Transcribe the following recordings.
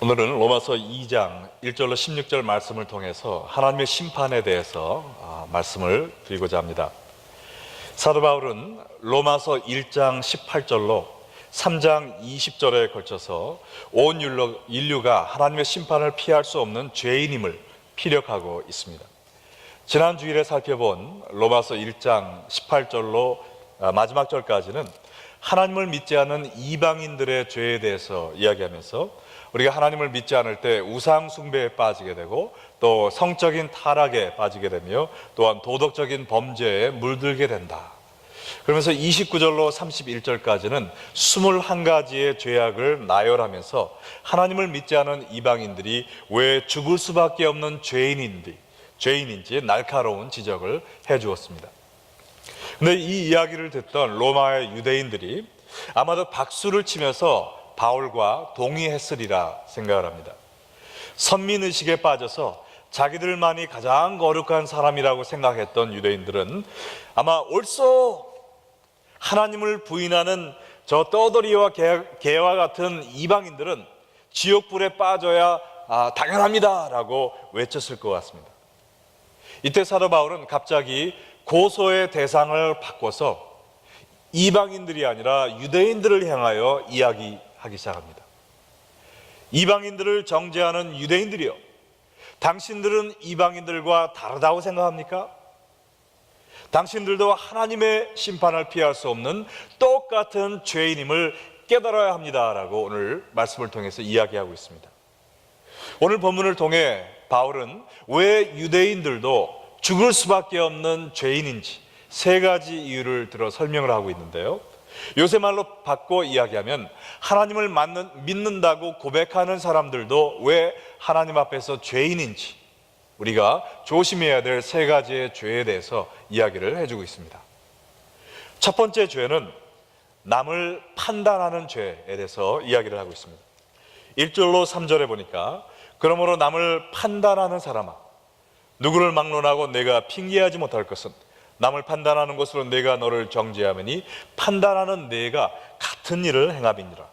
오늘은 로마서 2장 1절로 16절 말씀을 통해서 하나님의 심판에 대해서 말씀을 드리고자 합니다. 사도 바울은 로마서 1장 18절로 3장 20절에 걸쳐서 온 인류가 하나님의 심판을 피할 수 없는 죄인임을 피력하고 있습니다. 지난 주일에 살펴본 로마서 1장 18절로 마지막 절까지는 하나님을 믿지 않는 이방인들의 죄에 대해서 이야기하면서 우리가 하나님을 믿지 않을 때 우상 숭배에 빠지게 되고 또 성적인 타락에 빠지게 되며 또한 도덕적인 범죄에 물들게 된다. 그러면서 29절로 31절까지는 21가지의 죄악을 나열하면서 하나님을 믿지 않은 이방인들이 왜 죽을 수밖에 없는 죄인인지 날카로운 지적을 해 주었습니다. 근데 이 이야기를 듣던 로마의 유대인들이 아마도 박수를 치면서 바울과 동의했으리라 생각을 합니다. 선민의식에 빠져서 자기들만이 가장 거룩한 사람이라고 생각했던 유대인들은 아마 옳소 하나님을 부인하는 저 떠돌이와 개와 같은 이방인들은 지옥불에 빠져야 당연합니다 라고 외쳤을 것 같습니다. 이때 사도 바울은 갑자기 고소의 대상을 바꿔서 이방인들이 아니라 유대인들을 향하여 이야기하기 시작합니다. 이방인들을 정죄하는 유대인들이요, 당신들은 이방인들과 다르다고 생각합니까? 당신들도 하나님의 심판을 피할 수 없는 똑같은 죄인임을 깨달아야 합니다 라고 오늘 말씀을 통해서 이야기하고 있습니다. 오늘 본문을 통해 바울은 왜 유대인들도 죽을 수밖에 없는 죄인인지 세 가지 이유를 들어 설명을 하고 있는데요, 요새 말로 바꿔 이야기하면 하나님을 믿는다고 고백하는 사람들도 왜 하나님 앞에서 죄인인지 우리가 조심해야 될 세 가지의 죄에 대해서 이야기를 해주고 있습니다. 첫 번째 죄는 남을 판단하는 죄에 대해서 이야기를 하고 있습니다. 1절로 3절에 보니까 그러므로 남을 판단하는 사람아, 누구를 막론하고 내가 핑계하지 못할 것은 남을 판단하는 것으로 내가 너를 정죄하매니 판단하는 내가 같은 일을 행함이니라.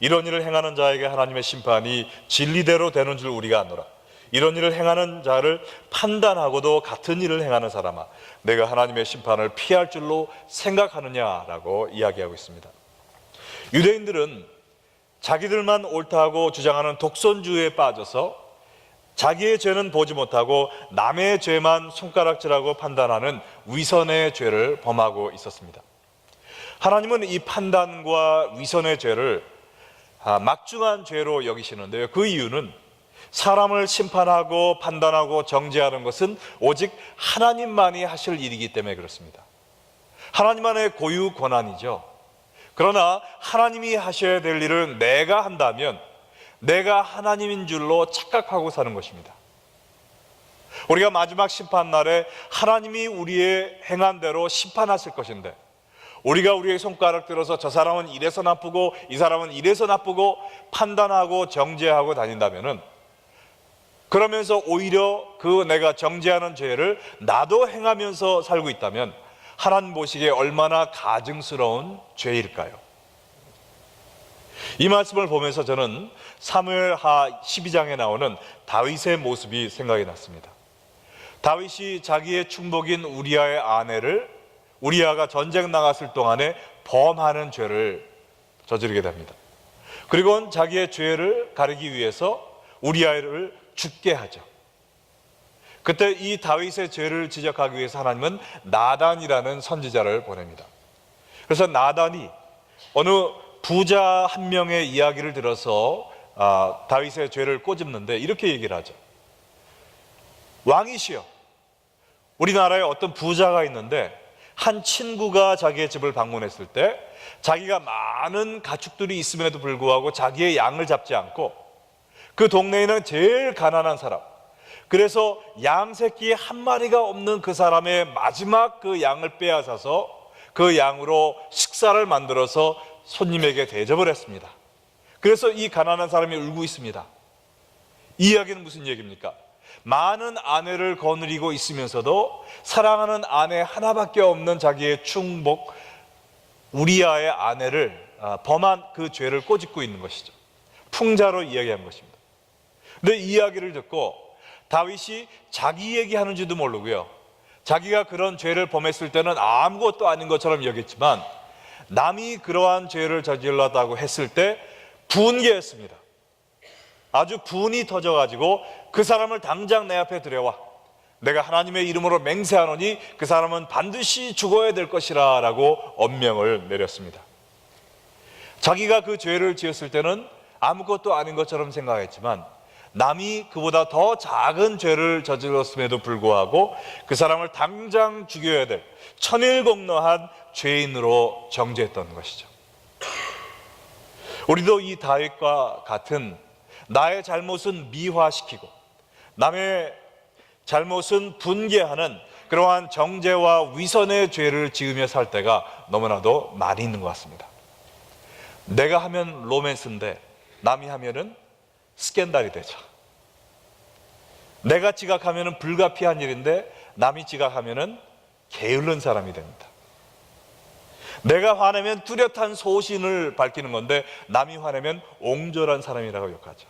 이런 일을 행하는 자에게 하나님의 심판이 진리대로 되는 줄 우리가 아노라. 이런 일을 행하는 자를 판단하고도 같은 일을 행하는 사람아, 내가 하나님의 심판을 피할 줄로 생각하느냐라고 이야기하고 있습니다. 유대인들은 자기들만 옳다고 주장하는 독선주의에 빠져서 자기의 죄는 보지 못하고 남의 죄만 손가락질하고 판단하는 위선의 죄를 범하고 있었습니다. 하나님은 이 판단과 위선의 죄를 막중한 죄로 여기시는데요, 그 이유는 사람을 심판하고 판단하고 정죄하는 것은 오직 하나님만이 하실 일이기 때문에 그렇습니다. 하나님만의 고유 권한이죠. 그러나 하나님이 하셔야 될 일을 내가 한다면 내가 하나님인 줄로 착각하고 사는 것입니다. 우리가 마지막 심판날에 하나님이 우리의 행한 대로 심판하실 것인데 우리가 우리의 손가락 들어서 저 사람은 이래서 나쁘고 이 사람은 이래서 나쁘고 판단하고 정죄하고 다닌다면은, 그러면서 오히려 그 내가 정죄하는 죄를 나도 행하면서 살고 있다면 하나님 보시기에 얼마나 가증스러운 죄일까요? 이 말씀을 보면서 저는 사무엘하 12장에 나오는 다윗의 모습이 생각이 났습니다. 다윗이 자기의 충복인 우리아의 아내를 우리아가 전쟁 나갔을 동안에 범하는 죄를 저지르게 됩니다. 그리고 자기의 죄를 가리기 위해서 우리아를 죽게 하죠. 그때 이 다윗의 죄를 지적하기 위해서 하나님은 나단이라는 선지자를 보냅니다. 그래서 나단이 어느 부자 한 명의 이야기를 들어서 다윗의 죄를 꼬집는데 이렇게 얘기를 하죠. 왕이시여, 우리나라에 어떤 부자가 있는데 한 친구가 자기의 집을 방문했을 때 자기가 많은 가축들이 있음에도 불구하고 자기의 양을 잡지 않고 그 동네에는 제일 가난한 사람, 그래서 양 새끼 한 마리가 없는 그 사람의 마지막 그 양을 빼앗아서 그 양으로 식사를 만들어서 손님에게 대접을 했습니다. 그래서 이 가난한 사람이 울고 있습니다. 이 이야기는 무슨 얘기입니까? 많은 아내를 거느리고 있으면서도 사랑하는 아내 하나밖에 없는 자기의 충복 우리아의 아내를 범한 그 죄를 꼬집고 있는 것이죠. 풍자로 이야기한 것입니다. 근데 이 이야기를 듣고 다윗이 자기 얘기하는지도 모르고요, 자기가 그런 죄를 범했을 때는 아무것도 아닌 것처럼 여겼지만 남이 그러한 죄를 저질렀다고 했을 때 분개했습니다. 아주 분이 터져가지고 그 사람을 당장 내 앞에 들여와, 내가 하나님의 이름으로 맹세하노니 그 사람은 반드시 죽어야 될 것이라 라고 엄명을 내렸습니다. 자기가 그 죄를 지었을 때는 아무것도 아닌 것처럼 생각했지만 남이 그보다 더 작은 죄를 저질렀음에도 불구하고 그 사람을 당장 죽여야 될 천일공노한 죄인으로 정죄했던 것이죠. 우리도 이 다윗과 같은 나의 잘못은 미화시키고 남의 잘못은 분개하는 그러한 정죄와 위선의 죄를 지으며 살 때가 너무나도 많이 있는 것 같습니다. 내가 하면 로맨스인데 남이 하면은 스캔들이 되죠. 내가 지각하면은 불가피한 일인데 남이 지각하면은 게으른 사람이 됩니다. 내가 화내면 뚜렷한 소신을 밝히는 건데 남이 화내면 옹졸한 사람이라고 욕하죠.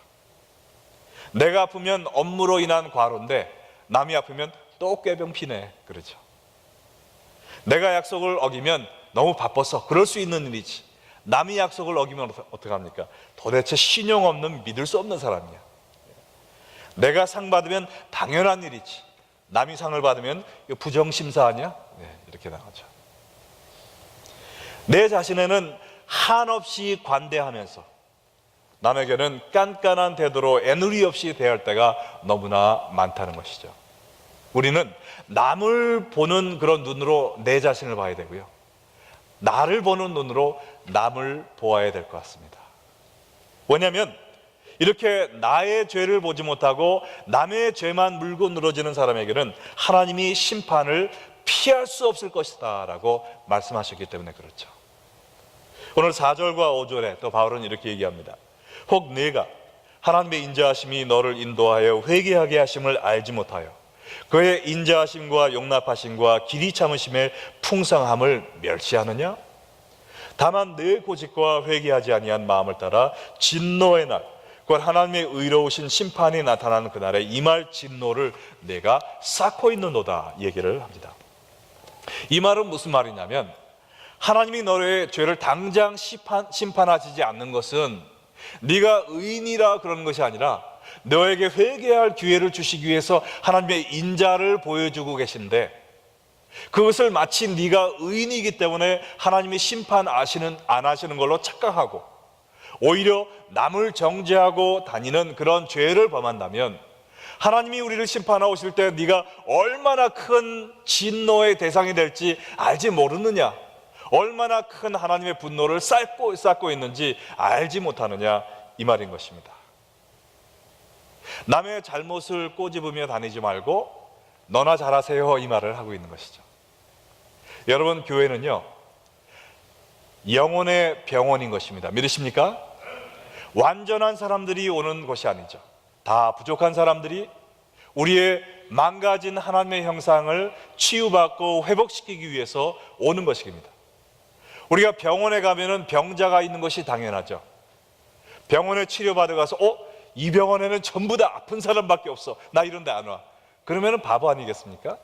내가 아프면 업무로 인한 과로인데 남이 아프면 또 꾀병 피네 그러죠. 내가 약속을 어기면 너무 바빠서 그럴 수 있는 일이지, 남이 약속을 어기면 어떡합니까? 도대체 신용 없는, 믿을 수 없는 사람이야. 내가 상 받으면 당연한 일이지, 남이 상을 받으면 부정심사 아니야? 이렇게 나가죠. 내 자신에는 한없이 관대하면서 남에게는 깐깐한 태도로 애누리 없이 대할 때가 너무나 많다는 것이죠. 우리는 남을 보는 그런 눈으로 내 자신을 봐야 되고요, 나를 보는 눈으로 남을 보아야 될 것 같습니다. 왜냐하면 이렇게 나의 죄를 보지 못하고 남의 죄만 물고 늘어지는 사람에게는 하나님이 심판을 피할 수 없을 것이다 라고 말씀하셨기 때문에 그렇죠. 오늘 4절과 5절에 또 바울은 이렇게 얘기합니다. 혹 네가 하나님의 인자하심이 너를 인도하여 회개하게 하심을 알지 못하여 그의 인자하심과 용납하심과 길이 참으심의 풍성함을 멸시하느냐? 다만 내 고집과 회개하지 아니한 마음을 따라 진노의 날, 곧 하나님의 의로우신 심판이 나타나는 그날에 임할 진노를 내가 쌓고 있는도다 얘기를 합니다. 이 말은 무슨 말이냐면, 하나님이 너의 죄를 당장 심판하시지 않는 것은 네가 의인이라 그러는 것이 아니라 너에게 회개할 기회를 주시기 위해서 하나님의 인자를 보여주고 계신데, 그것을 마치 네가 의인이기 때문에 하나님이 심판 안 하시는 걸로 착각하고 오히려 남을 정죄하고 다니는 그런 죄를 범한다면 하나님이 우리를 심판하러 오실 때 네가 얼마나 큰 진노의 대상이 될지 알지 모르느냐, 얼마나 큰 하나님의 분노를 쌓고 있는지 알지 못하느냐, 이 말인 것입니다. 남의 잘못을 꼬집으며 다니지 말고 너나 잘하세요, 이 말을 하고 있는 것이죠. 여러분, 교회는요 영혼의 병원인 것입니다. 믿으십니까? 완전한 사람들이 오는 곳이 아니죠. 다 부족한 사람들이 우리의 망가진 하나님의 형상을 치유받고 회복시키기 위해서 오는 것입니다. 우리가 병원에 가면은 병자가 있는 것이 당연하죠. 병원에 치료받아 가서 이 병원에는 전부 다 아픈 사람밖에 없어, 나 이런 데 안 와, 그러면은 바보 아니겠습니까?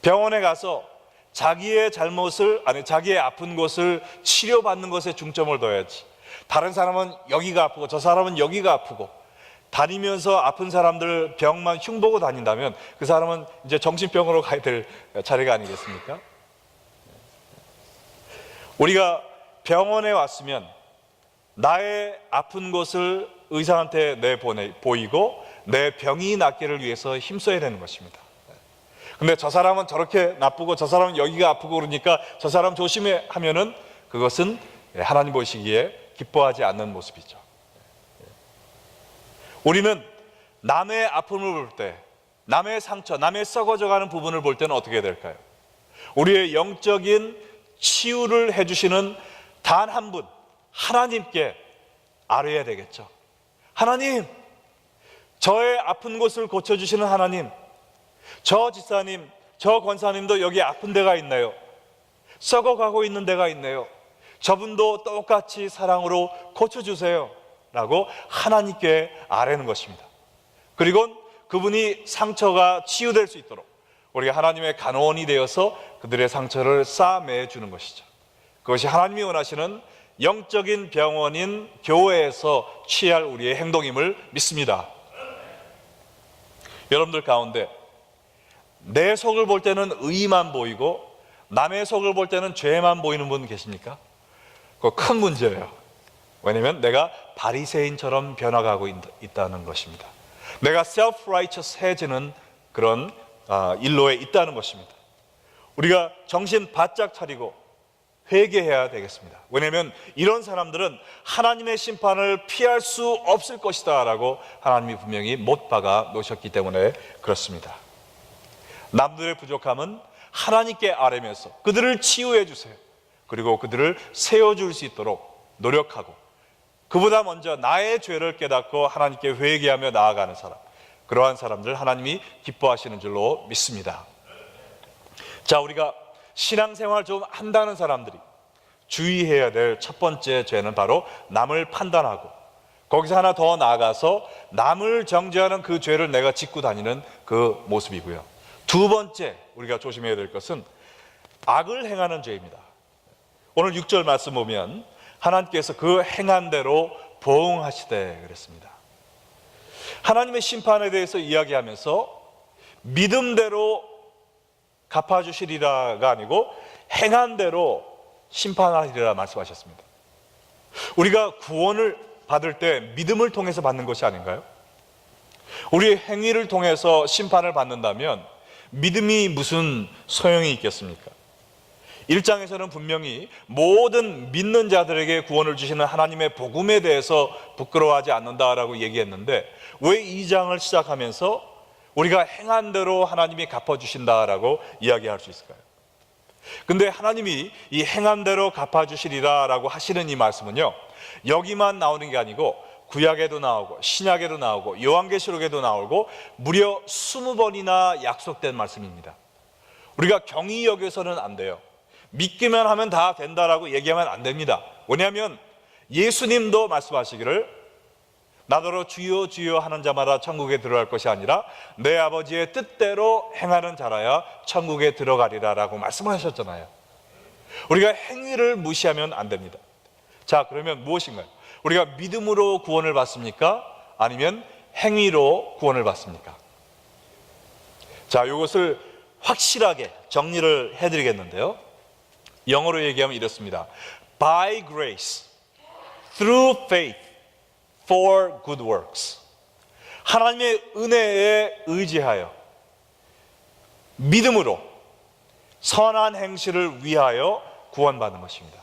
병원에 가서 자기의 잘못을, 아니 자기의 아픈 곳을 치료받는 것에 중점을 둬야지, 다른 사람은 여기가 아프고 저 사람은 여기가 아프고 다니면서 아픈 사람들 병만 흉보고 다닌다면 그 사람은 이제 정신병으로 가야 될 차례가 아니겠습니까? 우리가 병원에 왔으면 나의 아픈 곳을 의사한테 보이고 내 병이 낫기를 위해서 힘써야 되는 것입니다. 근데 저 사람은 저렇게 나쁘고 저 사람은 여기가 아프고 그러니까 저 사람 조심해 하면은 그것은 하나님 보시기에 기뻐하지 않는 모습이죠. 우리는 남의 아픔을 볼 때, 남의 상처, 남의 썩어져가는 부분을 볼 때는 어떻게 될까요? 우리의 영적인 치유를 해주시는 단 한 분, 하나님께 아뢰야 되겠죠. 하나님, 저의 아픈 곳을 고쳐주시는 하나님, 저 집사님, 저 권사님도 여기 아픈 데가 있나요? 썩어가고 있는 데가 있네요. 저분도 똑같이 사랑으로 고쳐주세요. 라고 하나님께 아뢰는 것입니다. 그리고 그분이 상처가 치유될 수 있도록 우리가 하나님의 간원이 되어서 그들의 상처를 싸매주는 것이죠. 그것이 하나님이 원하시는 영적인 병원인 교회에서 취할 우리의 행동임을 믿습니다. 여러분들 가운데 내 속을 볼 때는 의만 보이고 남의 속을 볼 때는 죄만 보이는 분 계십니까? 그거 큰 문제예요. 왜냐하면 내가 바리새인처럼 변화가고 있다는 것입니다. 내가 self-righteous해지는 그런 일로에 있다는 것입니다. 우리가 정신 바짝 차리고 회개해야 되겠습니다. 왜냐하면 이런 사람들은 하나님의 심판을 피할 수 없을 것이다 라고 하나님이 분명히 못 박아 놓으셨기 때문에 그렇습니다. 남들의 부족함은 하나님께 아뢰면서 그들을 치유해 주세요. 그리고 그들을 세워줄 수 있도록 노력하고, 그보다 먼저 나의 죄를 깨닫고 하나님께 회개하며 나아가는 사람, 그러한 사람들 하나님이 기뻐하시는 줄로 믿습니다. 자, 우리가 신앙생활 좀 한다는 사람들이 주의해야 될 첫 번째 죄는 바로 남을 판단하고, 거기서 하나 더 나아가서 남을 정죄하는 그 죄를 내가 짓고 다니는 그 모습이고요. 두 번째 우리가 조심해야 될 것은 악을 행하는 죄입니다. 오늘 6절 말씀 보면 하나님께서 그 행한 대로 보응하시되 그랬습니다. 하나님의 심판에 대해서 이야기하면서 믿음대로 갚아주시리라가 아니고 행한 대로 심판하리라 말씀하셨습니다. 우리가 구원을 받을 때 믿음을 통해서 받는 것이 아닌가요? 우리의 행위를 통해서 심판을 받는다면 믿음이 무슨 소용이 있겠습니까? 1장에서는 분명히 모든 믿는 자들에게 구원을 주시는 하나님의 복음에 대해서 부끄러워하지 않는다라고 얘기했는데, 왜 2장을 시작하면서 우리가 행한 대로 하나님이 갚아주신다라고 이야기할 수 있을까요? 근데 하나님이 이 행한 대로 갚아주시리라 라고 하시는 이 말씀은요, 여기만 나오는 게 아니고 구약에도 나오고 신약에도 나오고 요한계시록에도 나오고 무려 20번이나 약속된 말씀입니다. 우리가 경히 여겨서는 안 돼요. 믿기만 하면 다 된다라고 얘기하면 안 됩니다. 왜냐하면 예수님도 말씀하시기를 나더러 주여 주여 하는 자마다 천국에 들어갈 것이 아니라 내 아버지의 뜻대로 행하는 자라야 천국에 들어가리라 라고 말씀하셨잖아요. 우리가 행위를 무시하면 안 됩니다. 자, 그러면 무엇인가요? 우리가 믿음으로 구원을 받습니까? 아니면 행위로 구원을 받습니까? 자, 이것을 확실하게 정리를 해드리겠는데요, 영어로 얘기하면 이렇습니다. By grace, through faith, for good works. 하나님의 은혜에 의지하여 믿음으로 선한 행실을 위하여 구원받는 것입니다.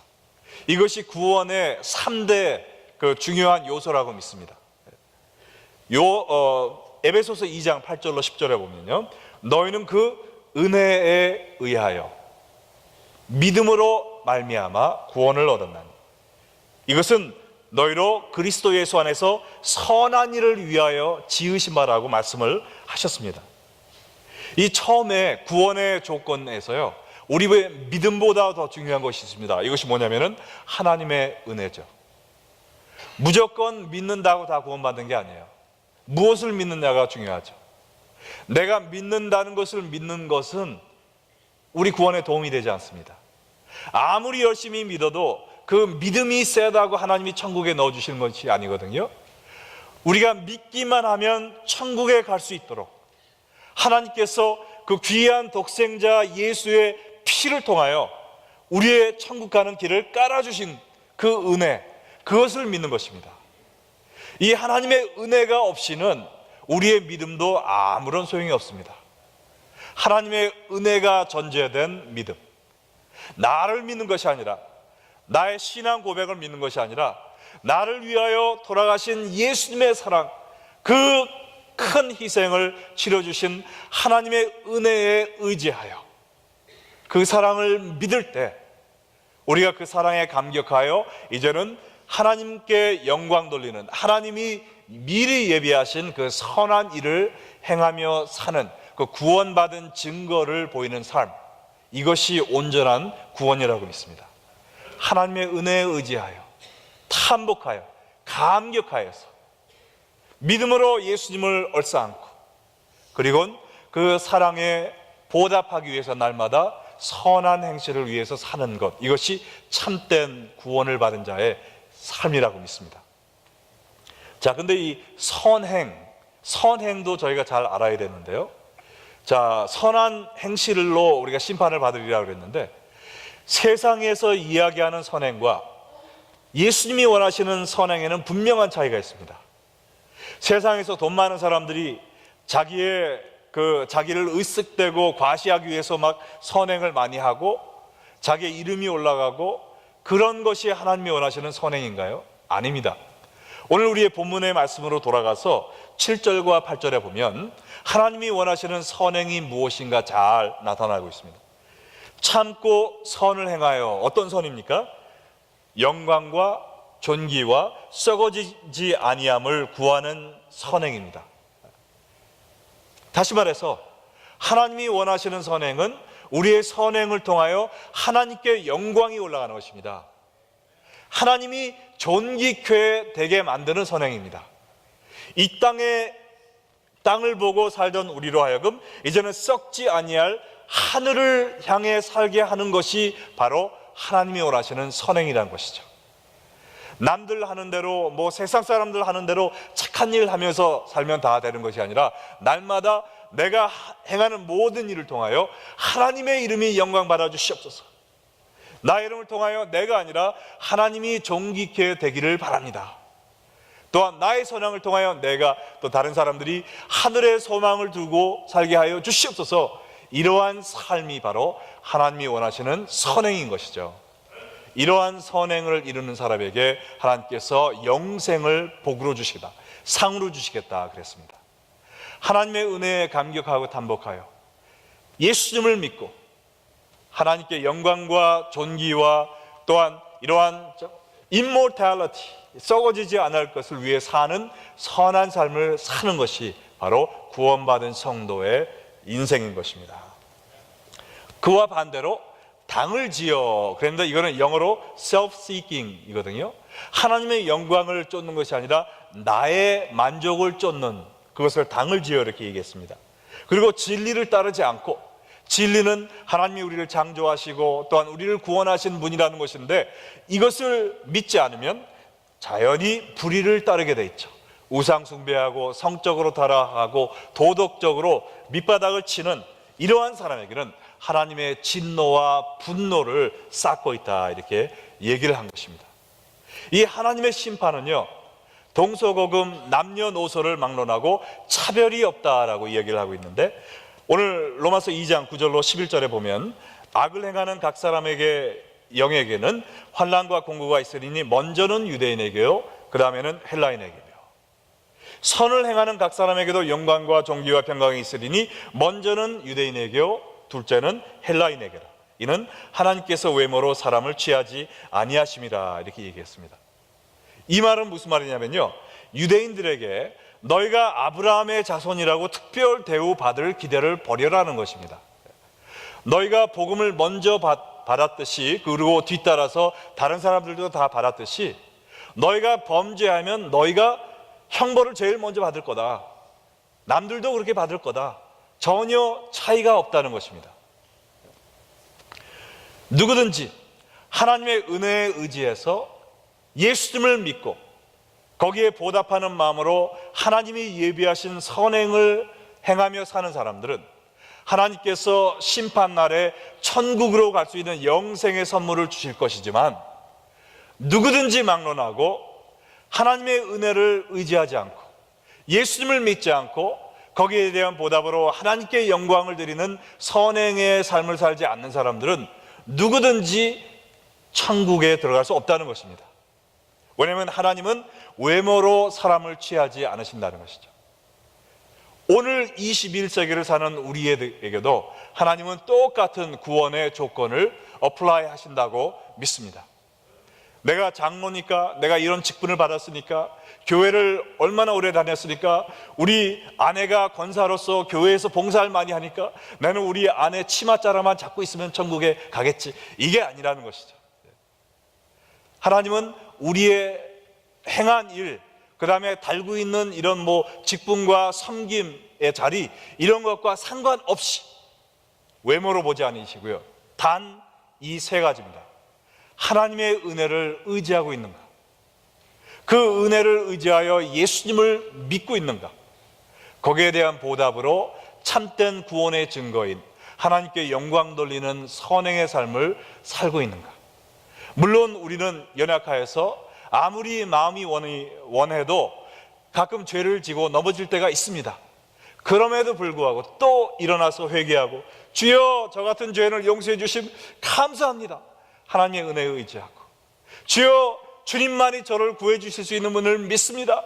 이것이 구원의 3대 그 중요한 요소라고 믿습니다. 에베소서 2장 8절로 10절에 보면요, 너희는 그 은혜에 의하여 믿음으로 말미암아 구원을 얻었나니 이것은 너희로 그리스도 예수 안에서 선한 일을 위하여 지으신 바라고 말씀을 하셨습니다. 이 처음에 구원의 조건에서요, 우리의 믿음보다 더 중요한 것이 있습니다. 이것이 뭐냐면은 하나님의 은혜죠. 무조건 믿는다고 다 구원받는 게 아니에요. 무엇을 믿느냐가 중요하죠. 내가 믿는다는 것을 믿는 것은 우리 구원에 도움이 되지 않습니다. 아무리 열심히 믿어도 그 믿음이 세다고 하나님이 천국에 넣어주시는 것이 아니거든요. 우리가 믿기만 하면 천국에 갈 수 있도록 하나님께서 그 귀한 독생자 예수의 피를 통하여 우리의 천국 가는 길을 깔아주신 그 은혜, 그것을 믿는 것입니다. 이 하나님의 은혜가 없이는 우리의 믿음도 아무런 소용이 없습니다. 하나님의 은혜가 전제된 믿음, 나를 믿는 것이 아니라, 나의 신앙 고백을 믿는 것이 아니라 나를 위하여 돌아가신 예수님의 사랑, 그 큰 희생을 치러주신 하나님의 은혜에 의지하여 그 사랑을 믿을 때 우리가 그 사랑에 감격하여 이제는 하나님께 영광 돌리는, 하나님이 미리 예비하신 그 선한 일을 행하며 사는 그 구원받은 증거를 보이는 삶, 이것이 온전한 구원이라고 믿습니다. 하나님의 은혜에 의지하여 탐복하여 감격하여서 믿음으로 예수님을 얼싸안고 그리고 그 사랑에 보답하기 위해서 날마다 선한 행실을 위해서 사는 것, 이것이 참된 구원을 받은 자의 삶이라고 믿습니다. 자, 근데 이 선행도 저희가 잘 알아야 되는데요. 자, 선한 행실로 우리가 심판을 받으리라고 그랬는데, 세상에서 이야기하는 선행과 예수님이 원하시는 선행에는 분명한 차이가 있습니다. 세상에서 돈 많은 사람들이 자기를 으쓱대고 과시하기 위해서 막 선행을 많이 하고 자기의 이름이 올라가고, 그런 것이 하나님이 원하시는 선행인가요? 아닙니다. 오늘 우리의 본문의 말씀으로 돌아가서 7절과 8절에 보면 하나님이 원하시는 선행이 무엇인가 잘 나타나고 있습니다. 참고 선을 행하여, 어떤 선입니까? 영광과 존귀와 썩어지지 아니함을 구하는 선행입니다. 다시 말해서 하나님이 원하시는 선행은 우리의 선행을 통하여 하나님께 영광이 올라가는 것입니다. 하나님이 존귀케 되게 만드는 선행입니다. 이 땅을 보고 살던 우리로 하여금 이제는 썩지 아니할 하늘을 향해 살게 하는 것이 바로 하나님이 원하시는 선행이라는 것이죠. 남들 하는 대로, 세상 사람들 하는 대로 착한 일 하면서 살면 다 되는 것이 아니라, 날마다 내가 행하는 모든 일을 통하여 하나님의 이름이 영광 받아 주시옵소서, 나의 이름을 통하여 내가 아니라 하나님이 존귀케 되기를 바랍니다. 또한 나의 선행을 통하여 내가 또 다른 사람들이 하늘의 소망을 두고 살게 하여 주시옵소서, 이러한 삶이 바로 하나님이 원하시는 선행인 것이죠. 이러한 선행을 이루는 사람에게 하나님께서 영생을 복으로 주시겠다, 상으로 주시겠다 그랬습니다. 하나님의 은혜에 감격하고 담복하여 예수님을 믿고 하나님께 영광과 존귀와 또한 이러한 immortality, 썩어지지 않을 것을 위해 사는 선한 삶을 사는 것이 바로 구원받은 성도의 인생인 것입니다. 그와 반대로 당을 지어, 그런데 이거는 영어로 self-seeking 이거든요. 하나님의 영광을 쫓는 것이 아니라 나의 만족을 쫓는, 그것을 당을 지어 이렇게 얘기했습니다. 그리고 진리를 따르지 않고, 진리는 하나님이 우리를 창조하시고 또한 우리를 구원하신 분이라는 것인데, 이것을 믿지 않으면 자연히 불의를 따르게 돼 있죠. 우상 숭배하고 성적으로 타락하고 도덕적으로 밑바닥을 치는 이러한 사람에게는 하나님의 진노와 분노를 쌓고 있다, 이렇게 얘기를 한 것입니다. 이 하나님의 심판은요, 동서고금 남녀노소를 막론하고 차별이 없다라고 이야기를 하고 있는데, 오늘 로마서 2장 9절로 11절에 보면 악을 행하는 각 사람에게 영에게는 환난과 공고가 있으리니 먼저는 유대인에게요, 그 다음에는 헬라인에게요. 선을 행하는 각 사람에게도 영광과 존귀와 평강이 있으리니 먼저는 유대인에게요, 둘째는 헬라인에게라. 이는 하나님께서 외모로 사람을 취하지 아니하심이라, 이렇게 얘기했습니다. 이 말은 무슨 말이냐면요, 유대인들에게 너희가 아브라함의 자손이라고 특별 대우 받을 기대를 버려라는 것입니다. 너희가 복음을 먼저 받았듯이, 그리고 뒤따라서 다른 사람들도 다 받았듯이, 너희가 범죄하면 너희가 형벌을 제일 먼저 받을 거다, 남들도 그렇게 받을 거다, 전혀 차이가 없다는 것입니다. 누구든지 하나님의 은혜에 의지해서 예수님을 믿고 거기에 보답하는 마음으로 하나님이 예비하신 선행을 행하며 사는 사람들은 하나님께서 심판날에 천국으로 갈 수 있는 영생의 선물을 주실 것이지만, 누구든지 막론하고 하나님의 은혜를 의지하지 않고 예수님을 믿지 않고 거기에 대한 보답으로 하나님께 영광을 드리는 선행의 삶을 살지 않는 사람들은 누구든지 천국에 들어갈 수 없다는 것입니다. 왜냐하면 하나님은 외모로 사람을 취하지 않으신다는 것이죠. 오늘 21세기를 사는 우리에게도 하나님은 똑같은 구원의 조건을 어플라이 하신다고 믿습니다. 내가 장로니까, 내가 이런 직분을 받았으니까, 교회를 얼마나 오래 다녔으니까, 우리 아내가 권사로서 교회에서 봉사를 많이 하니까 나는 우리 아내 치맛자락만 잡고 있으면 천국에 가겠지, 이게 아니라는 것이죠. 하나님은 우리의 행한 일, 그 다음에 달고 있는 이런 직분과 섬김의 자리, 이런 것과 상관없이 외모로 보지 않으시고요, 단 이 세 가지입니다. 하나님의 은혜를 의지하고 있는가? 그 은혜를 의지하여 예수님을 믿고 있는가? 거기에 대한 보답으로 참된 구원의 증거인 하나님께 영광 돌리는 선행의 삶을 살고 있는가? 물론 우리는 연약하여서 아무리 마음이 원해도 가끔 죄를 지고 넘어질 때가 있습니다. 그럼에도 불구하고 또 일어나서 회개하고, 주여 저 같은 죄인을 용서해 주심 감사합니다, 하나님의 은혜에 의지하고, 주여 주님만이 저를 구해 주실 수 있는 분을 믿습니다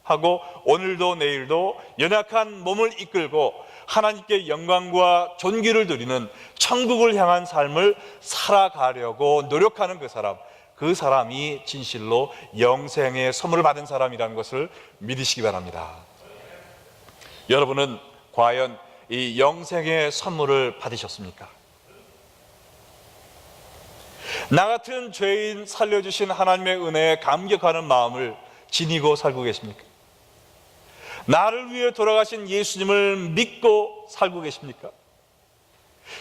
하고, 오늘도 내일도 연약한 몸을 이끌고 하나님께 영광과 존귀를 드리는 천국을 향한 삶을 살아가려고 노력하는 그 사람이 진실로 영생의 선물을 받은 사람이라는 것을 믿으시기 바랍니다. 여러분은 과연 이 영생의 선물을 받으셨습니까? 나 같은 죄인 살려주신 하나님의 은혜에 감격하는 마음을 지니고 살고 계십니까? 나를 위해 돌아가신 예수님을 믿고 살고 계십니까?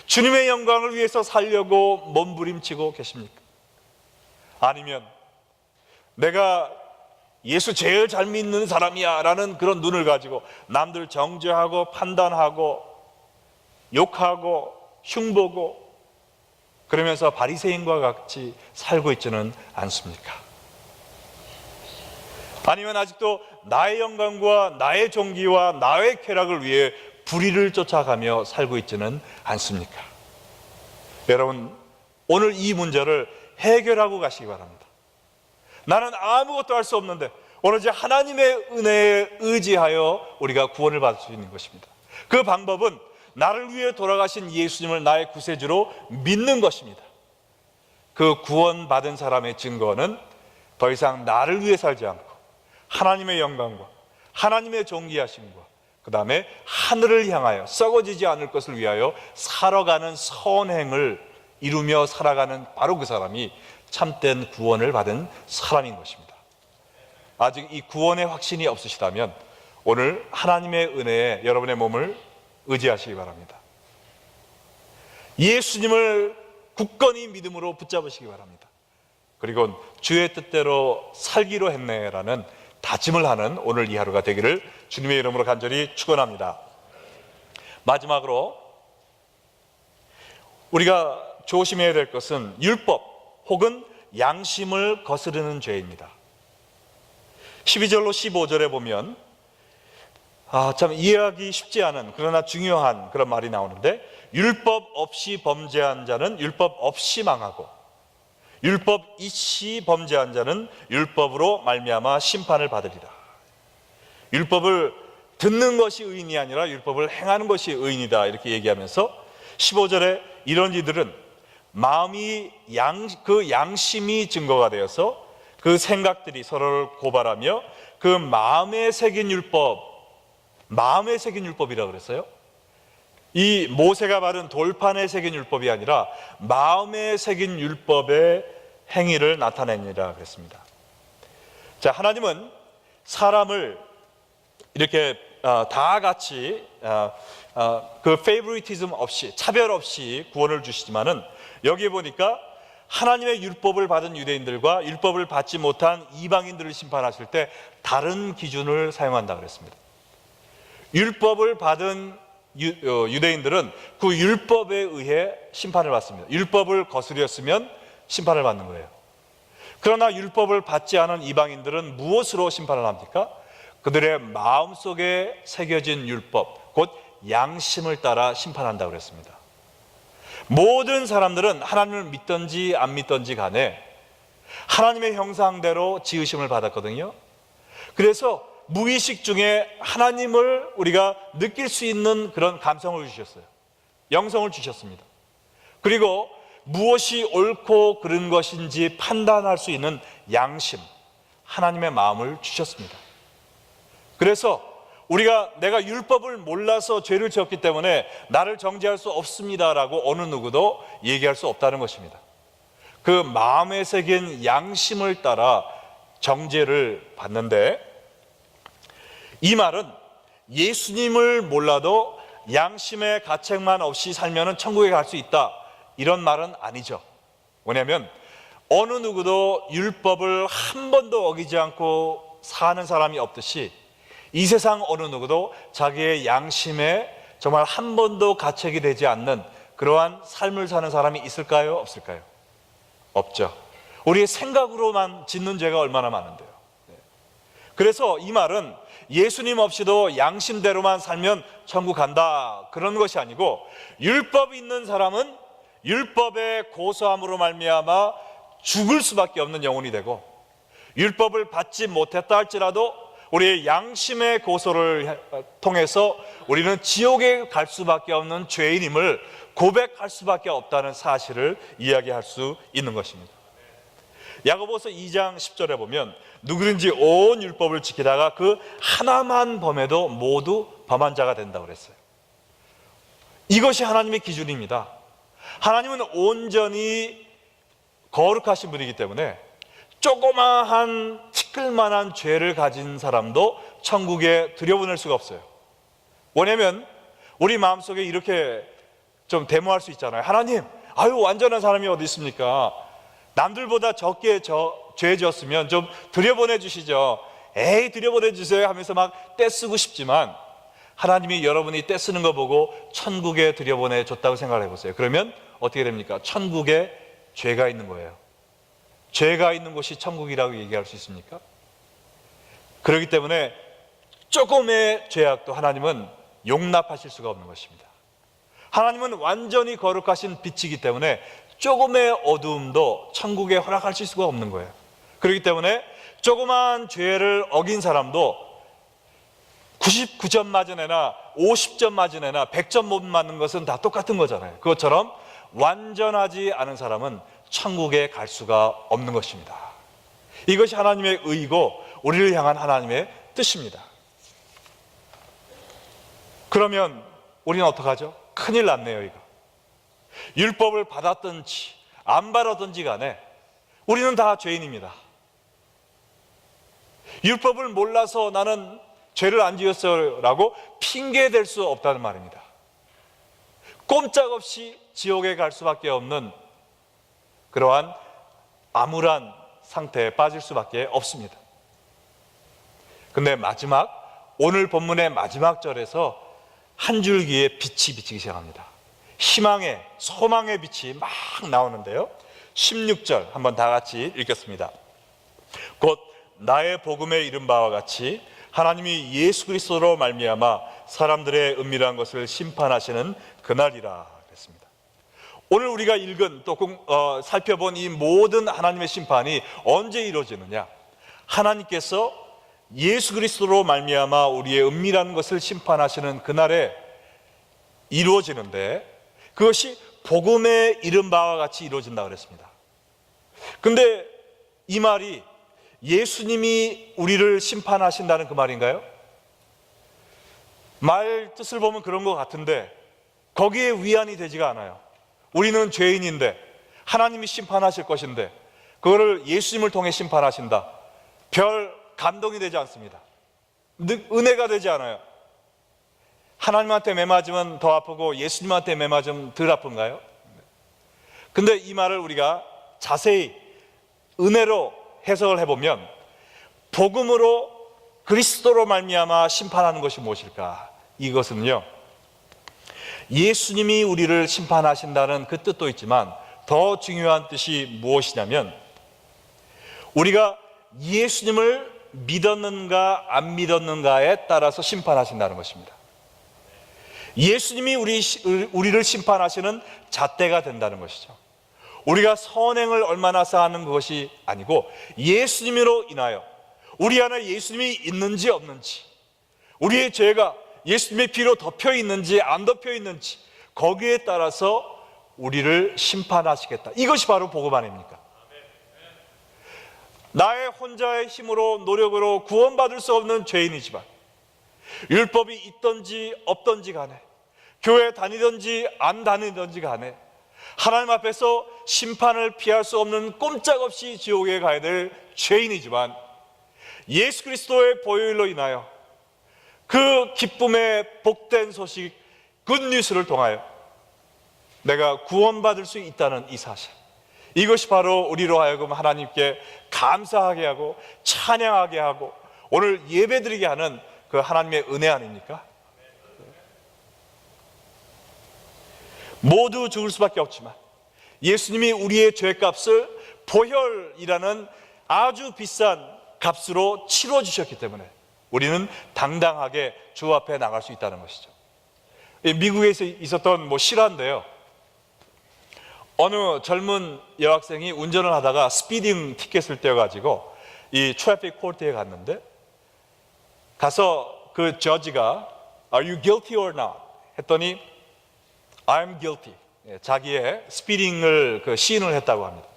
주님의 영광을 위해서 살려고 몸부림치고 계십니까? 아니면 내가 예수 제일 잘 믿는 사람이야 라는 그런 눈을 가지고 남들 정죄하고 판단하고 욕하고 흉보고 그러면서 바리새인과 같이 살고 있지는 않습니까? 아니면 아직도 나의 영광과 나의 존귀와 나의 쾌락을 위해 불의를 쫓아가며 살고 있지는 않습니까? 여러분, 오늘 이 문제를 해결하고 가시기 바랍니다. 나는 아무것도 할 수 없는데 오로지 하나님의 은혜에 의지하여 우리가 구원을 받을 수 있는 것입니다. 그 방법은 나를 위해 돌아가신 예수님을 나의 구세주로 믿는 것입니다. 그 구원받은 사람의 증거는 더 이상 나를 위해 살지 않고 하나님의 영광과 하나님의 존귀하심과 그 다음에 하늘을 향하여 썩어지지 않을 것을 위하여 살아가는 선행을 이루며 살아가는 바로 그 사람이 참된 구원을 받은 사람인 것입니다. 아직 이 구원의 확신이 없으시다면 오늘 하나님의 은혜에 여러분의 몸을 의지하시기 바랍니다. 예수님을 굳건히 믿음으로 붙잡으시기 바랍니다. 그리고 주의 뜻대로 살기로 했네라는 다짐을 하는 오늘 이 하루가 되기를 주님의 이름으로 간절히 축원합니다. 마지막으로 우리가 조심해야 될 것은 율법 혹은 양심을 거스르는 죄입니다. 12절로 15절에 보면 참 이해하기 쉽지 않은 그러나 중요한 그런 말이 나오는데, 율법 없이 범죄한 자는 율법 없이 망하고 율법 있이 범죄한 자는 율법으로 말미암아 심판을 받으리라. 율법을 듣는 것이 의인이 아니라 율법을 행하는 것이 의인이다, 이렇게 얘기하면서 15절에 이런 이들은 마음이 그 양심이 증거가 되어서 그 생각들이 서로를 고발하며 그 마음에 새긴 율법이라고 그랬어요. 이 모세가 바른 돌판에 새긴 율법이 아니라 마음에 새긴 율법의 행위를 나타내니라 그랬습니다. 자, 하나님은 사람을 이렇게 다 같이 그 페이보리티즘 없이, 차별 없이 구원을 주시지만은 여기에 보니까 하나님의 율법을 받은 유대인들과 율법을 받지 못한 이방인들을 심판하실 때 다른 기준을 사용한다 그랬습니다. 율법을 받은 유대인들은 그 율법에 의해 심판을 받습니다. 율법을 거스렸으면 심판을 받는 거예요. 그러나 율법을 받지 않은 이방인들은 무엇으로 심판을 합니까? 그들의 마음속에 새겨진 율법, 곧 양심을 따라 심판한다고 그랬습니다. 모든 사람들은 하나님을 믿든지 안 믿든지 간에 하나님의 형상대로 지으심을 받았거든요. 그래서 무의식 중에 하나님을 우리가 느낄 수 있는 그런 감성을 주셨어요. 영성을 주셨습니다. 그리고 무엇이 옳고 그른 것인지 판단할 수 있는 양심, 하나님의 마음을 주셨습니다. 그래서 내가 율법을 몰라서 죄를 지었기 때문에 나를 정죄할 수 없습니다라고 어느 누구도 얘기할 수 없다는 것입니다. 그 마음에 새긴 양심을 따라 정죄를 받는데, 이 말은 예수님을 몰라도 양심의 가책만 없이 살면 천국에 갈 수 있다, 이런 말은 아니죠. 왜냐하면 어느 누구도 율법을 한 번도 어기지 않고 사는 사람이 없듯이 이 세상 어느 누구도 자기의 양심에 정말 한 번도 가책이 되지 않는 그러한 삶을 사는 사람이 있을까요? 없을까요? 없죠. 우리의 생각으로만 짓는 죄가 얼마나 많은데요. 그래서 이 말은 예수님 없이도 양심대로만 살면 천국 간다, 그런 것이 아니고, 율법이 있는 사람은 율법의 고소함으로 말미암아 죽을 수밖에 없는 영혼이 되고, 율법을 받지 못했다 할지라도 우리의 양심의 고소를 통해서 우리는 지옥에 갈 수밖에 없는 죄인임을 고백할 수밖에 없다는 사실을 이야기할 수 있는 것입니다. 야고보서 2장 10절에 보면 누구든지 온 율법을 지키다가 그 하나만 범해도 모두 범한 자가 된다고 그랬어요. 이것이 하나님의 기준입니다. 하나님은 온전히 거룩하신 분이기 때문에 조그마한 티끌만한 죄를 가진 사람도 천국에 들여보낼 수가 없어요. 왜냐하면 우리 마음속에 이렇게 좀 데모할 수 있잖아요. 하나님, 완전한 사람이 어디 있습니까? 남들보다 적게 죄 지었으면 좀 들여보내 주시죠. 들여보내 주세요 하면서 막 떼쓰고 싶지만, 하나님이 여러분이 떼쓰는 거 보고 천국에 들여보내 줬다고 생각을 해보세요. 그러면 어떻게 됩니까? 천국에 죄가 있는 거예요. 죄가 있는 곳이 천국이라고 얘기할 수 있습니까? 그렇기 때문에 조금의 죄악도 하나님은 용납하실 수가 없는 것입니다. 하나님은 완전히 거룩하신 빛이기 때문에 조금의 어두움도 천국에 허락하실 수가 없는 거예요. 그렇기 때문에 조그만 죄를 어긴 사람도 99점 맞은 애나 50점 맞은 애나 100점 못 맞는 것은 다 똑같은 거잖아요. 그것처럼 완전하지 않은 사람은 천국에 갈 수가 없는 것입니다. 이것이 하나님의 의이고 우리를 향한 하나님의 뜻입니다. 그러면 우리는 어떡하죠? 큰일 났네요. 이거 율법을 받았든지 안 받았든지 간에 우리는 다 죄인입니다. 율법을 몰라서 나는 죄를 안 지었어요 라고 핑계댈 수 없다는 말입니다. 꼼짝없이 지옥에 갈 수밖에 없는 그러한 암울한 상태에 빠질 수밖에 없습니다. 근데 오늘 본문의 마지막 절에서 한 줄기의 빛이 비치기 시작합니다. 희망의, 소망의 빛이 막 나오는데요, 16절 한번 다 같이 읽겠습니다. 곧 나의 복음에 이른 바와 같이 하나님이 예수 그리스도로 말미암아 사람들의 은밀한 것을 심판하시는 그날이라 그랬습니다. 오늘 우리가 읽은 또 살펴본 이 모든 하나님의 심판이 언제 이루어지느냐? 하나님께서 예수 그리스도로 말미암아 우리의 은밀한 것을 심판하시는 그날에 이루어지는데, 그것이 복음에 이른 바와 같이 이루어진다고 그랬습니다. 근데 이 말이 예수님이 우리를 심판하신다는 그 말인가요? 말 뜻을 보면 그런 것 같은데 거기에 위안이 되지가 않아요. 우리는 죄인인데 하나님이 심판하실 것인데 그거를 예수님을 통해 심판하신다, 별 감동이 되지 않습니다. 은혜가 되지 않아요. 하나님한테 매맞으면 더 아프고 예수님한테 매맞으면 덜 아픈가요? 근데 이 말을 우리가 자세히 은혜로 해석을 해보면, 복음으로 그리스도로 말미암아 심판하는 것이 무엇일까? 이것은요, 예수님이 우리를 심판하신다는 그 뜻도 있지만 더 중요한 뜻이 무엇이냐면, 우리가 예수님을 믿었는가 안 믿었는가에 따라서 심판하신다는 것입니다. 예수님이 우리를 심판하시는 잣대가 된다는 것이죠. 우리가 선행을 얼마나 쌓는 것이 아니고 예수님으로 인하여 우리 안에 예수님이 있는지 없는지, 우리의 죄가 예수님의 피로 덮여 있는지 안 덮여 있는지, 거기에 따라서 우리를 심판하시겠다. 이것이 바로 복음 아닙니까? 나의 혼자의 힘으로 노력으로 구원받을 수 없는 죄인이지만, 율법이 있든지 없든지 간에, 교회 다니든지 안 다니든지 간에 하나님 앞에서 심판을 피할 수 없는 꼼짝없이 지옥에 가야 될 죄인이지만, 예수 그리스도의 보혈로 인하여 그 기쁨의 복된 소식 굿뉴스를 통하여 내가 구원받을 수 있다는 이 사실, 이것이 바로 우리로 하여금 하나님께 감사하게 하고 찬양하게 하고 오늘 예배드리게 하는 그 하나님의 은혜 아닙니까? 모두 죽을 수밖에 없지만 예수님이 우리의 죄값을 보혈이라는 아주 비싼 값으로 치러 주셨기 때문에 우리는 당당하게 주 앞에 나갈 수 있다는 것이죠. 미국에서 있었던 실화인데요, 어느 젊은 여학생이 운전을 하다가 스피딩 티켓을 떼어가지고 이 트래픽 코트에 갔는데, 가서 그 저지가 Are you guilty or not? 했더니 I'm guilty, 자기의 스피딩을 시인을 했다고 합니다.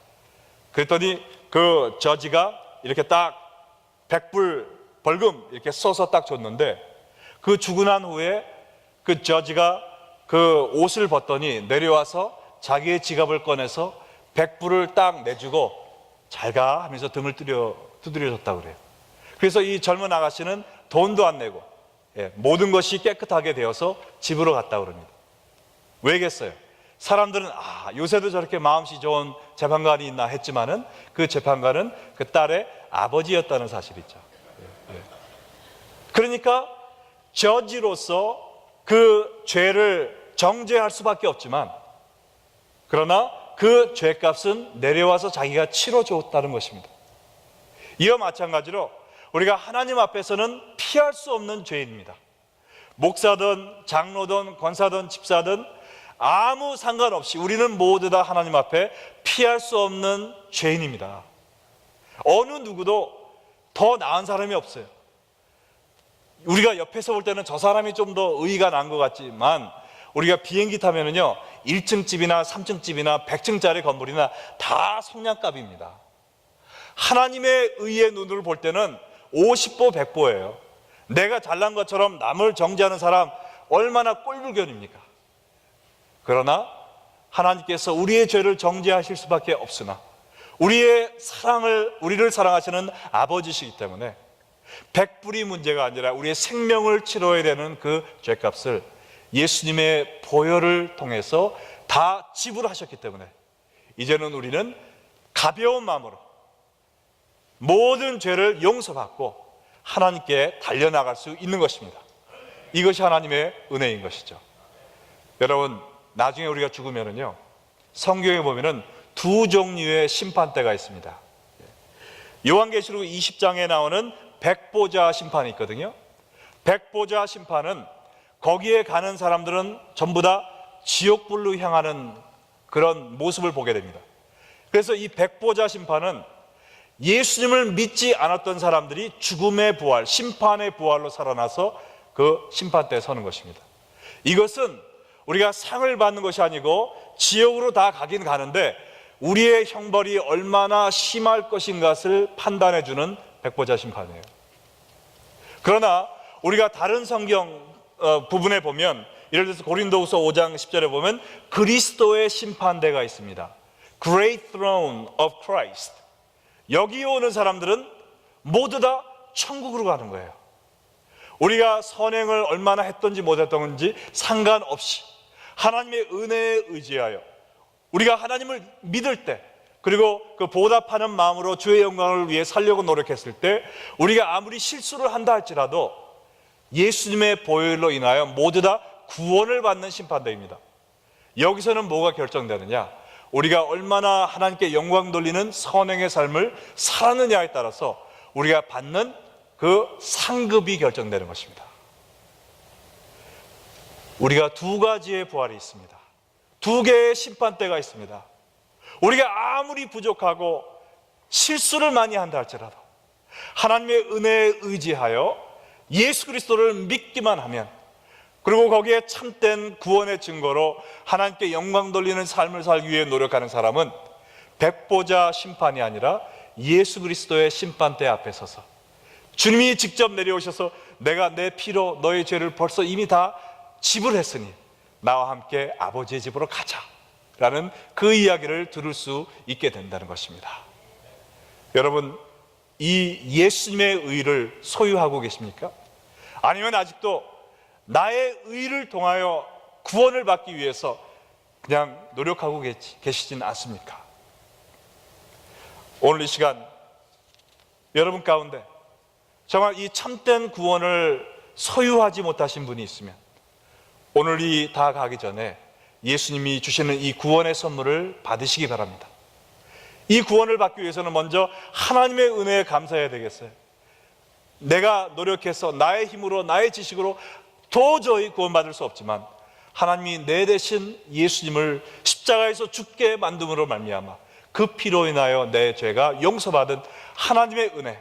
그랬더니 그 저지가 이렇게 딱 100불 벌금 이렇게 써서 딱 줬는데, 그 주고 난 후에 그 저지가 그 옷을 벗더니 내려와서 자기의 지갑을 꺼내서 100불을 딱 내주고 잘 가 하면서 등을 두드려줬다고 그래요. 그래서 이 젊은 아가씨는 돈도 안 내고 모든 것이 깨끗하게 되어서 집으로 갔다고 그럽니다. 왜겠어요? 사람들은 요새도 저렇게 마음씨 좋은 재판관이 있나 했지만은 그 재판관은 그 딸의 아버지였다는 사실이죠. 그러니까 저지로서 그 죄를 정죄할 수밖에 없지만, 그러나 그 죄값은 내려와서 자기가 치러줬다는 것입니다. 이와 마찬가지로 우리가 하나님 앞에서는 피할 수 없는 죄인입니다. 목사든 장로든 권사든 집사든 아무 상관없이 우리는 모두 다 하나님 앞에 피할 수 없는 죄인입니다. 어느 누구도 더 나은 사람이 없어요. 우리가 옆에서 볼 때는 저 사람이 좀 더 의의가 난 것 같지만, 우리가 비행기 타면은요 1층 집이나 3층 집이나 100층짜리 건물이나 다 성냥갑입니다. 하나님의 의의 눈으로 볼 때는 50보 100보예요. 내가 잘난 것처럼 남을 정죄하는 사람 얼마나 꼴불견입니까? 그러나 하나님께서 우리의 죄를 정죄하실 수밖에 없으나 우리를 사랑하시는 아버지시기 때문에 100불이 문제가 아니라 우리의 생명을 치러야 되는 그 죄값을 예수님의 보혈을 통해서 다 지불하셨기 때문에 이제는 우리는 가벼운 마음으로 모든 죄를 용서받고 하나님께 달려나갈 수 있는 것입니다. 이것이 하나님의 은혜인 것이죠. 여러분, 나중에 우리가 죽으면은요 성경에 보면은 두 종류의 심판대가 있습니다. 요한계시록 20장에 나오는 백보자 심판이 있거든요. 백보자 심판은 거기에 가는 사람들은 전부 다 지옥불로 향하는 그런 모습을 보게 됩니다. 그래서 이 백보자 심판은 예수님을 믿지 않았던 사람들이 죽음의 부활, 심판의 부활로 살아나서 그 심판대에 서는 것입니다. 이것은 우리가 상을 받는 것이 아니고 지옥으로 다 가긴 가는데 우리의 형벌이 얼마나 심할 것인가를 판단해 주는 백보자 심판이에요. 그러나 우리가 다른 성경 부분에 보면, 예를 들어서 고린도후서 5장 10절에 보면 그리스도의 심판대가 있습니다. Great Throne of Christ. 여기 오는 사람들은 모두 다 천국으로 가는 거예요. 우리가 선행을 얼마나 했던지 못했던지 상관없이 하나님의 은혜에 의지하여 우리가 하나님을 믿을 때, 그리고 그 보답하는 마음으로 주의 영광을 위해 살려고 노력했을 때 우리가 아무리 실수를 한다 할지라도 예수님의 보혈로 인하여 모두 다 구원을 받는 심판대입니다. 여기서는 뭐가 결정되느냐? 우리가 얼마나 하나님께 영광 돌리는 선행의 삶을 살았느냐에 따라서 우리가 받는 그 상급이 결정되는 것입니다. 우리가 두 가지의 부활이 있습니다. 두 개의 심판대가 있습니다. 우리가 아무리 부족하고 실수를 많이 한다 할지라도 하나님의 은혜에 의지하여 예수 그리스도를 믿기만 하면, 그리고 거기에 참된 구원의 증거로 하나님께 영광 돌리는 삶을 살기 위해 노력하는 사람은 백보자 심판이 아니라 예수 그리스도의 심판대 앞에 서서 주님이 직접 내려오셔서 내가 내 피로 너의 죄를 벌써 이미 다 지불했으니 나와 함께 아버지의 집으로 가자 라는 그 이야기를 들을 수 있게 된다는 것입니다. 여러분, 이 예수님의 의를 소유하고 계십니까? 아니면 아직도 나의 의를 통하여 구원을 받기 위해서 그냥 노력하고 계시진 않습니까? 오늘 이 시간 여러분 가운데 정말 이 참된 구원을 소유하지 못하신 분이 있으면 오늘이 다 가기 전에 예수님이 주시는 이 구원의 선물을 받으시기 바랍니다. 이 구원을 받기 위해서는 먼저 하나님의 은혜에 감사해야 되겠어요. 내가 노력해서 나의 힘으로 나의 지식으로 도저히 구원받을 수 없지만 하나님이 내 대신 예수님을 십자가에서 죽게 만듦으로 말미암아 그 피로 인하여 내 죄가 용서받은 하나님의 은혜,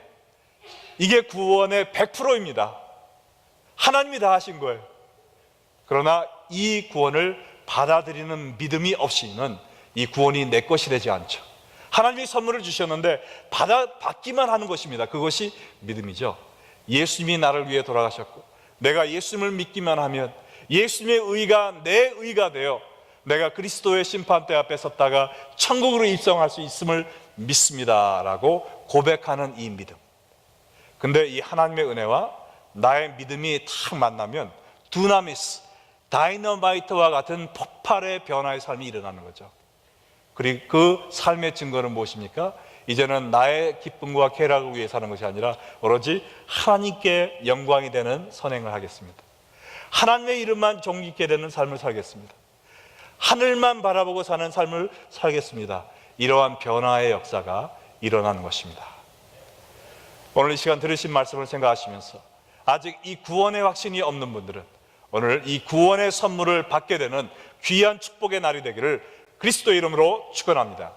이게 구원의 100%입니다. 하나님이 다 하신 거예요. 그러나 이 구원을 받아들이는 믿음이 없이는 이 구원이 내 것이 되지 않죠. 하나님이 선물을 주셨는데 받기만 하는 것입니다. 그것이 믿음이죠. 예수님이 나를 위해 돌아가셨고 내가 예수님을 믿기만 하면 예수님의 의가 내 의가 되어 내가 그리스도의 심판대 앞에 섰다가 천국으로 입성할 수 있음을 믿습니다 라고 고백하는 이 믿음. 근데 이 하나님의 은혜와 나의 믿음이 탁 만나면 두나미스, 다이너마이트와 같은 폭발의 변화의 삶이 일어나는 거죠. 그리고 그 삶의 증거는 무엇입니까? 이제는 나의 기쁨과 쾌락을 위해 사는 것이 아니라 오로지 하나님께 영광이 되는 선행을 하겠습니다. 하나님의 이름만 존귀케 되는 삶을 살겠습니다. 하늘만 바라보고 사는 삶을 살겠습니다. 이러한 변화의 역사가 일어나는 것입니다. 오늘 이 시간 들으신 말씀을 생각하시면서 아직 이 구원의 확신이 없는 분들은 오늘 이 구원의 선물을 받게 되는 귀한 축복의 날이 되기를 그리스도의 이름으로 축원합니다.